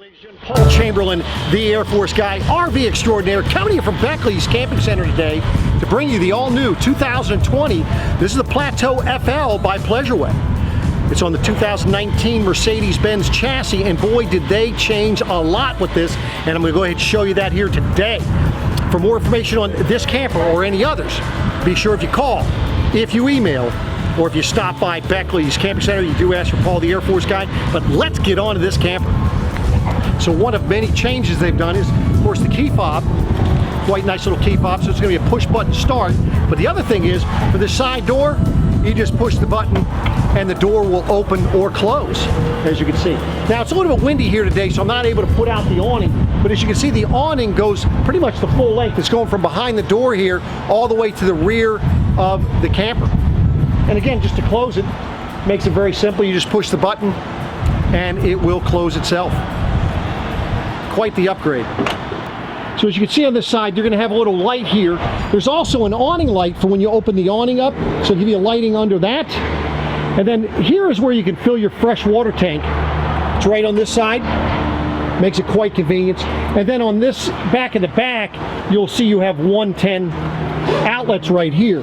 ladies and gentlemen. Paul Chamberlain, the Air Force guy, RV Extraordinaire, coming here from Beckley's Camping Center today to bring you the all-new 2020. This is the Plateau FL by Pleasureway. It's on the 2019 Mercedes-Benz chassis, and boy, did they change a lot with this, and I'm going to go ahead and show you that here today. For more information on this camper or any others, be sure if you call, if you email, or if you stop by Beckley's Camping Center, you do ask for Paul the Air Force guy. But let's get on to this camper. So one of many changes they've done is, of course, the key fob. Quite nice little key fob, so it's going to be a push button start. But the other thing is, for the side door, you just push the button and the door will open or close, as you can see. Now, it's a little bit windy here today, so I'm not able to put out the awning. But as you can see, the awning goes pretty much the full length. It's going from behind the door here all the way to the rear of the camper. And again, just to close it, makes it very simple. You just push the button and it will close itself. Quite the upgrade. So as you can see on this side, you're going to have a little light here. There's also an awning light for when you open the awning up, so give you a lighting under that. And then here is where you can fill your freshwater tank. It's right on this side. Makes it quite convenient. And then on this back of the back, you'll see you have 110 outlets right here.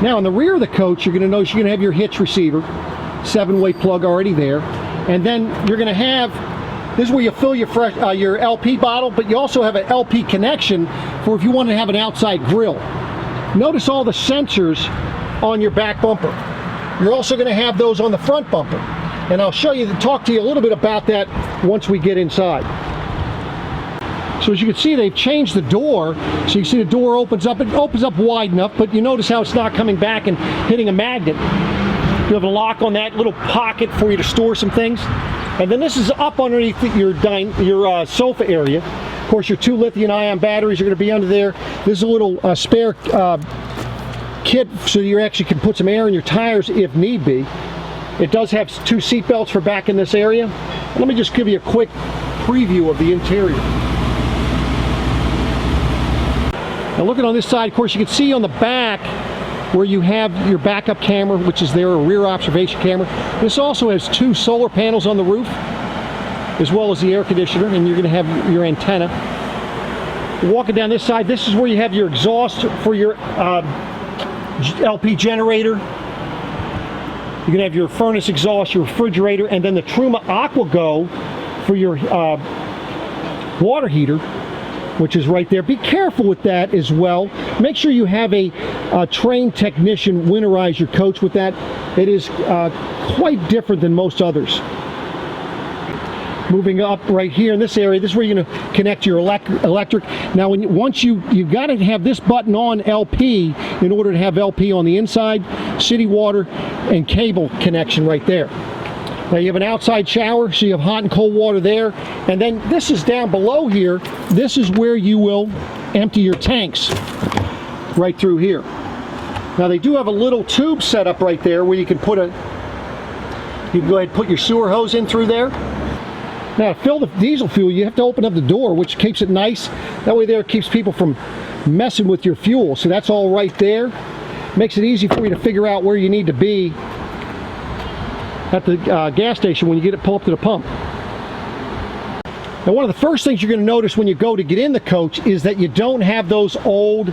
Now, in the rear of the coach, you're going to notice you're going to have your hitch receiver, 7-way plug already there, and then you're going to have, this is where you fill your LP bottle, but you also have an LP connection for if you want to have an outside grill. Notice all the sensors on your back bumper. You're also going to have those on the front bumper, and I'll show you, talk to you a little bit about that once we get inside. So as you can see, they've changed the door. So you see the door opens up. It opens up wide enough, but you notice how it's not coming back and hitting a magnet. You have a lock on that little pocket for you to store some things. And then this is up underneath your sofa area. Of course, your 2 lithium-ion batteries are going to be under there. There's a little spare kit so you actually can put some air in your tires if need be. It does have 2 seat belts for back in this area. And let me just give you a quick preview of the interior. Now looking on this side, of course, you can see on the back where you have your backup camera, which is there, a rear observation camera. This also has 2 solar panels on the roof, as well as the air conditioner, and you're going to have your antenna. Walking down this side, this is where you have your exhaust for your LP generator. You're going to have your furnace exhaust, your refrigerator, and then the Truma Aqua Go for your water heater, which is right there. Be careful with that as well. Make sure you have a trained technician winterize your coach with that. It is quite different than most others. Moving up right here in this area, this is where you're going to connect your electric. Now, once you've got to have this button on LP in order to have LP on the inside, city water and cable connection right there. Now you have an outside shower, so you have hot and cold water there. And then this is down below here. This is where you will empty your tanks, right through here. Now they do have a little tube set up right there where you can put you can go ahead and put your sewer hose in through there. Now to fill the diesel fuel, you have to open up the door, which keeps it nice. That way there it keeps people from messing with your fuel. So that's all right there. Makes it easy for you to figure out where you need to be at the gas station when you pull up to the pump. Now, one of the first things you're going to notice when you go to get in the coach is that you don't have those old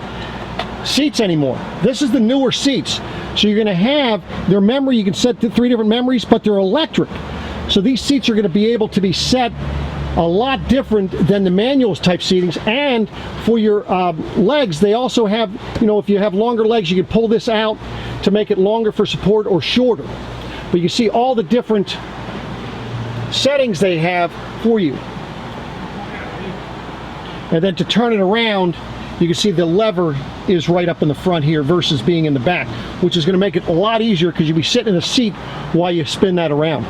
seats anymore. This is the newer seats. So you're going to have their memory. You can set to 3 different memories, but they're electric. So these seats are going to be able to be set a lot different than the manuals type seatings. And for your legs, they also have, if you have longer legs, you can pull this out to make it longer for support or shorter. But you see all the different settings they have for you. And then to turn it around, you can see the lever is right up in the front here versus being in the back, which is going to make it a lot easier because you'll be sitting in the seat while you spin that around.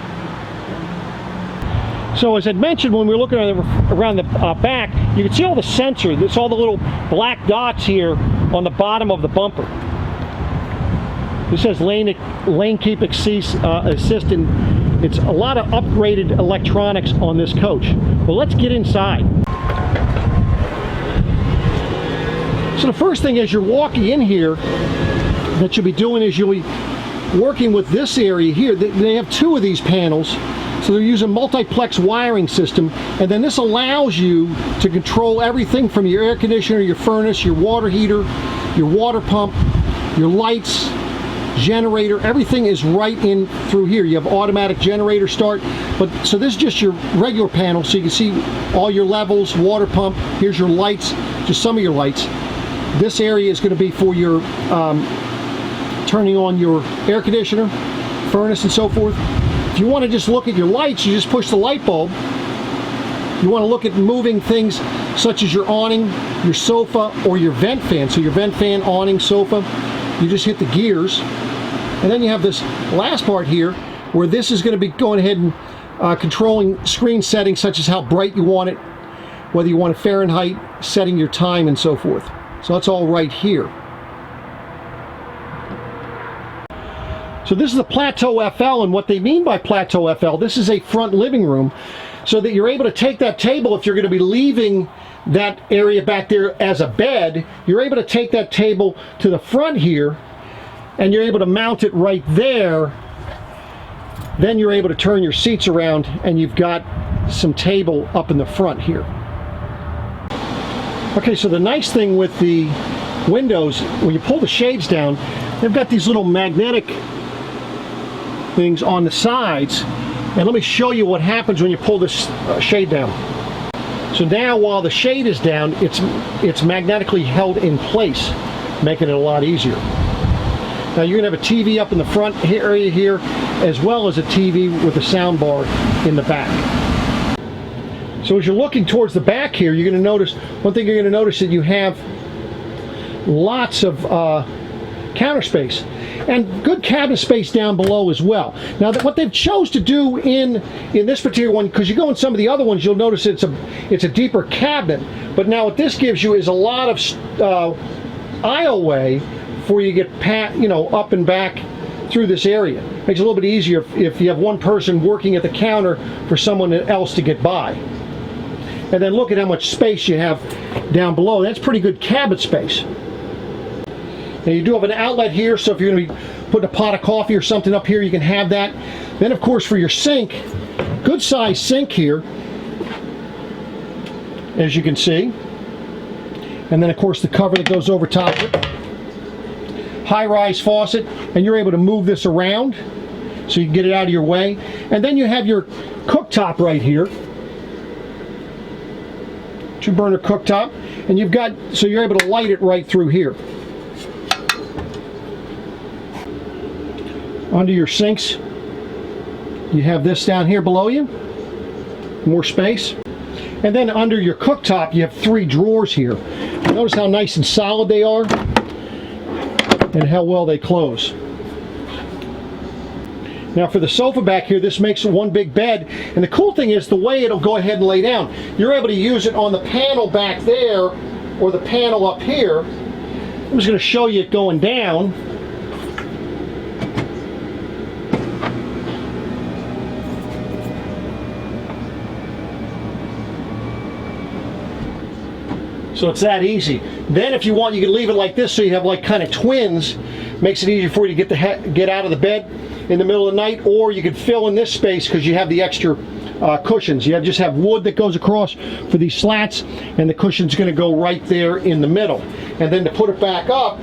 So as I mentioned, when we were looking around the back, you can see all the sensors. There's all the little black dots here on the bottom of the bumper. This says lane keep assist, and it's a lot of upgraded electronics on this coach. Well, let's get inside. So the first thing as you're walking in here that you'll be doing is you'll be working with this area here, they have two of these panels, so they're using multiplex wiring system, and then this allows you to control everything from your air conditioner, your furnace, your water heater, your water pump, your lights, generator, everything is right in through here. You have automatic generator start, but so this is just your regular panel, so you can see all your levels, water pump, here's your lights, just some of your lights. This area is going to be for your turning on your air conditioner, furnace, and so forth. If you want to just look at your lights, you just push the light bulb. You want to look at moving things such as your awning, your sofa, or your vent fan. So your vent fan, awning, sofa, you just hit the gears. And then you have this last part here where this is going to be going ahead and controlling screen settings such as how bright you want it, whether you want it Fahrenheit, setting your time, and so forth. So that's all right here. So this is the Plateau FL, and what they mean by Plateau FL, this is a front living room, so that you're able to take that table, if you're going to be leaving that area back there as a bed, you're able to take that table to the front here, and you're able to mount it right there. Then you're able to turn your seats around, and you've got some table up in the front here. Okay, so the nice thing with the windows, when you pull the shades down, they've got these little magnetic things on the sides, and let me show you what happens when you pull this shade down. So now while the shade is down, it's magnetically held in place, making it a lot easier. Now you're going to have a TV up in the front area here, as well as a TV with a sound bar in the back. So as you're looking towards the back here, you're going to notice, one thing you're going to notice, that you have lots of counter space and good cabinet space down below as well. Now what they've chose to do in this particular one, because you go in some of the other ones, you'll notice it's a deeper cabinet, but now what this gives you is a lot of aisleway for you to get up and back through this area. Makes it a little bit easier if you have one person working at the counter for someone else to get by. And then look at how much space you have down below. That's pretty good cabinet space. Now you do have an outlet here, so if you're going to be putting a pot of coffee or something up here, you can have that. Then of course for your sink, good size sink here, as you can see. And then of course the cover that goes over top of it. High-rise faucet, and you're able to move this around so you can get it out of your way. And then you have your cooktop right here. 2-burner cooktop, and so you're able to light it right through here. Under your sinks, you have this down here below you, more space. And then under your cooktop, you have 3 drawers here. Notice how nice and solid they are, and how well they close. Now for the sofa back here, this makes one big bed, and the cool thing is the way it'll go ahead and lay down. You're able to use it on the panel back there, or the panel up here. I'm just going to show you it going down. So it's that easy. Then if you want, you can leave it like this, so you have like kind of twins. Makes it easier for you to get out of the bed in the middle of the night, or you could fill in this space because you have the extra cushions. You just have wood that goes across for these slats, and the cushion's going to go right there in the middle. And then to put it back up,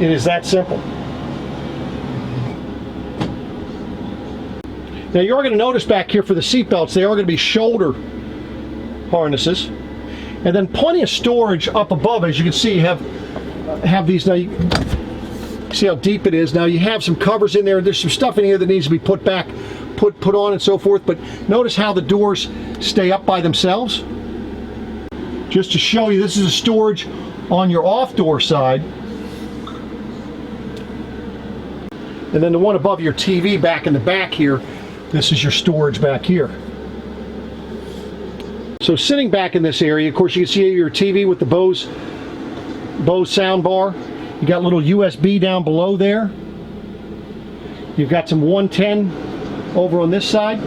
it is that simple. Now you are going to notice back here for the seat belts, they are going to be shoulder harnesses, and then plenty of storage up above. As you can see, you have these. Now you see how deep it is. Now you have some covers in there. There's some stuff in here that needs to be put back, put on, and so forth. But notice how the doors stay up by themselves. Just to show you, this is a storage on your off door side. And then the one above your TV back in the back here, this is your storage back here. So sitting back in this area, of course, you can see your TV with the Bose sound bar. You got a little USB down below there. You've got some 110 over on this side.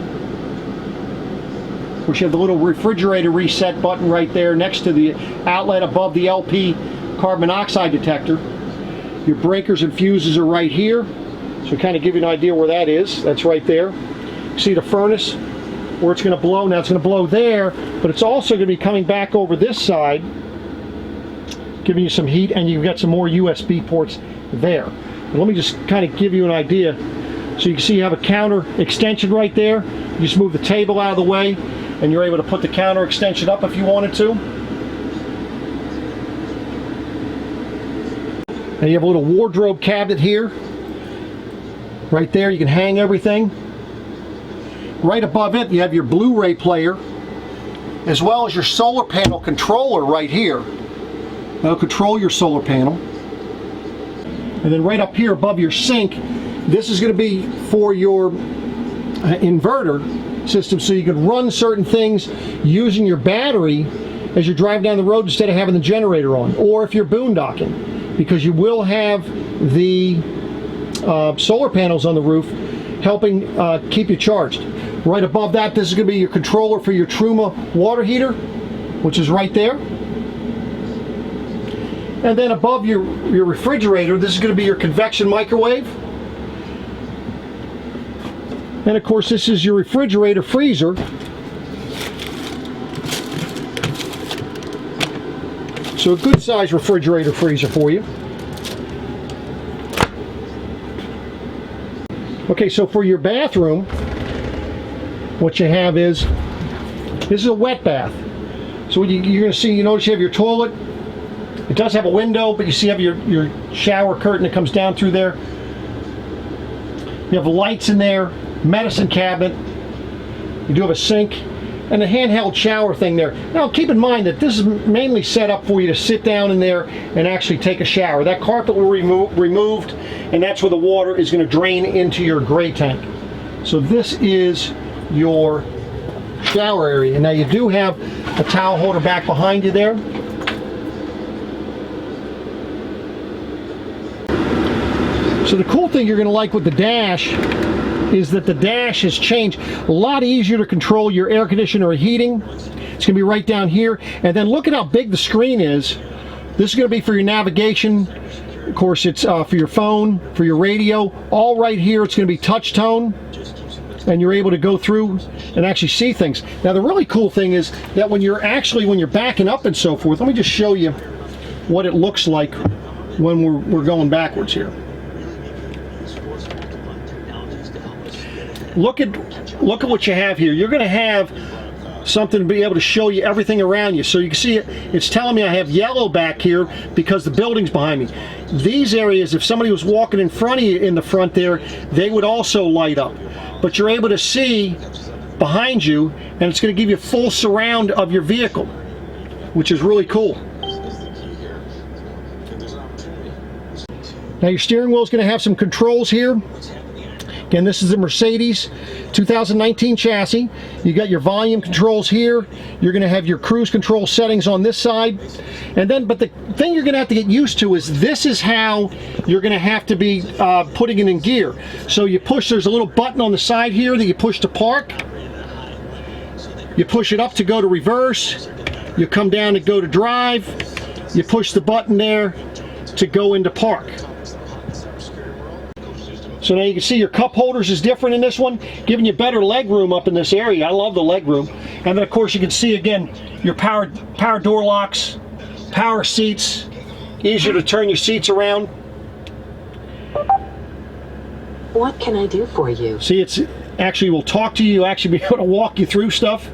Of course, you have the little refrigerator reset button right there next to the outlet above the LP carbon monoxide detector. Your breakers and fuses are right here. So kind of give you an idea where that is. That's right there. See the furnace where it's going to blow? Now it's going to blow there, but it's also going to be coming back over this side, giving you some heat, and you've got some more USB ports there. But let me just kind of give you an idea. So you can see you have a counter extension right there. You just move the table out of the way, and you're able to put the counter extension up if you wanted to. And you have a little wardrobe cabinet here. Right there, you can hang everything. Right above it, you have your Blu-ray player, as well as your solar panel controller right here. That'll control your solar panel. And then right up here above your sink, this is going to be for your inverter system, so you can run certain things using your battery as you're driving down the road instead of having the generator on, or if you're boondocking, because you will have the solar panels on the roof helping keep you charged. Right above that, this is going to be your controller for your Truma water heater, which is right there. And then above your refrigerator, this is going to be your convection microwave. And of course, this is your refrigerator freezer. So a good size refrigerator freezer for you. Okay, so for your bathroom, what you have is, this is a wet bath. So you're going to see, you notice you have your toilet. It does have a window, but you see you have your shower curtain that comes down through there. You have lights in there, medicine cabinet. You do have a sink, and a handheld shower thing there. Now keep in mind that this is mainly set up for you to sit down in there and actually take a shower. That carpet will be removed, and that's where the water is going to drain into your gray tank. So this is your shower area. Now you do have a towel holder back behind you there. So the cool thing you're going to like with the dash is that the dash has changed. A lot easier to control your air conditioner or heating. It's going to be right down here. And then look at how big the screen is. This is going to be for your navigation. Of course, it's for your phone, for your radio. All right here, it's going to be touch tone. And you're able to go through and actually see things. Now the really cool thing is that when you're backing up and so forth, let me just show you what it looks like when we're going backwards here. Look at what you have here. You're going to have something to be able to show you everything around you. So you can see it's telling me I have yellow back here because the building's behind me. These areas, if somebody was walking in front of you in the front there, they would also light up. But you're able to see behind you, and it's going to give you a full surround of your vehicle, which is really cool. Now your steering wheel is going to have some controls here. Again, this is a Mercedes 2019 chassis. You got your volume controls here. You're going to have your cruise control settings on this side. And then, but the thing you're going to have to get used to is this is how you're going to have to be putting it in gear. So you push, there's a little button on the side here that you push to park. You push it up to go to reverse. You come down to go to drive. You push the button there to go into park. So now you can see your cup holders is different in this one, giving you better leg room up in this area. I love the leg room. And then of course you can see again your power door locks, power seats, easier to turn your seats around. What can I do for you? See, it's actually will talk to you, actually be able to walk you through stuff.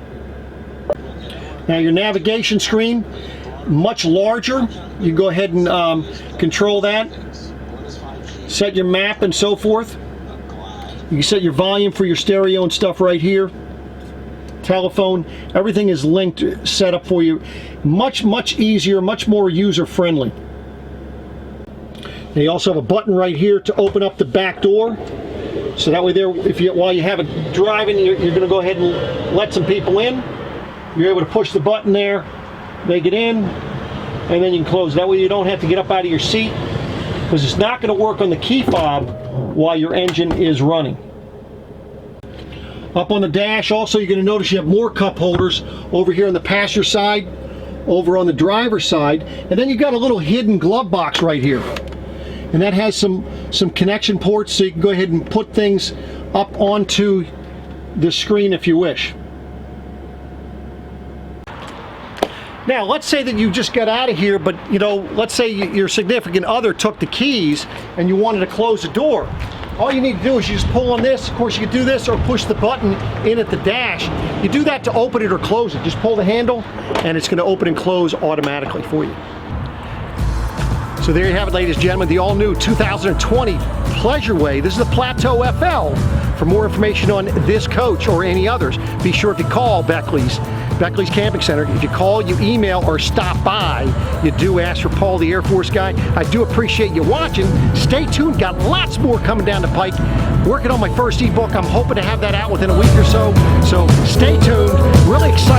Now your navigation screen, much larger. You can go ahead and control that. Set your map and so forth. You can set your volume for your stereo and stuff right here. Telephone, everything is linked, set up for you. Much easier, much more user friendly. Now you also have a button right here to open up the back door. So that way there, while you have it driving, you're going to go ahead and let some people in. You're able to push the button there, they get in, and then you can close. That way you don't have to get up out of your seat, because it's not going to work on the key fob while your engine is running. Up on the dash also, you're going to notice you have more cup holders over here on the passenger side. over on the driver's side. And then you've got a little hidden glove box right here. And that has some connection ports, so you can go ahead and put things up onto the screen if you wish. Now, let's say that you just got out of here, but you know, let's say your significant other took the keys and you wanted to close the door. All you need to do is you just pull on this. Of course, you can do this or push the button in at the dash. You do that to open it or close it. Just pull the handle and it's going to open and close automatically for you. So there you have it, ladies and gentlemen, the all-new 2020 Pleasureway. This is the Plateau FL. For more information on this coach or any others, be sure to call Beckley's Camping Center. If you call, you email, or stop by, you do ask for Paul the Air Force Guy. I do appreciate you watching. Stay tuned. Got lots more coming down the pike. Working on my first ebook. I'm hoping to have that out within a week or so. So stay tuned. Really excited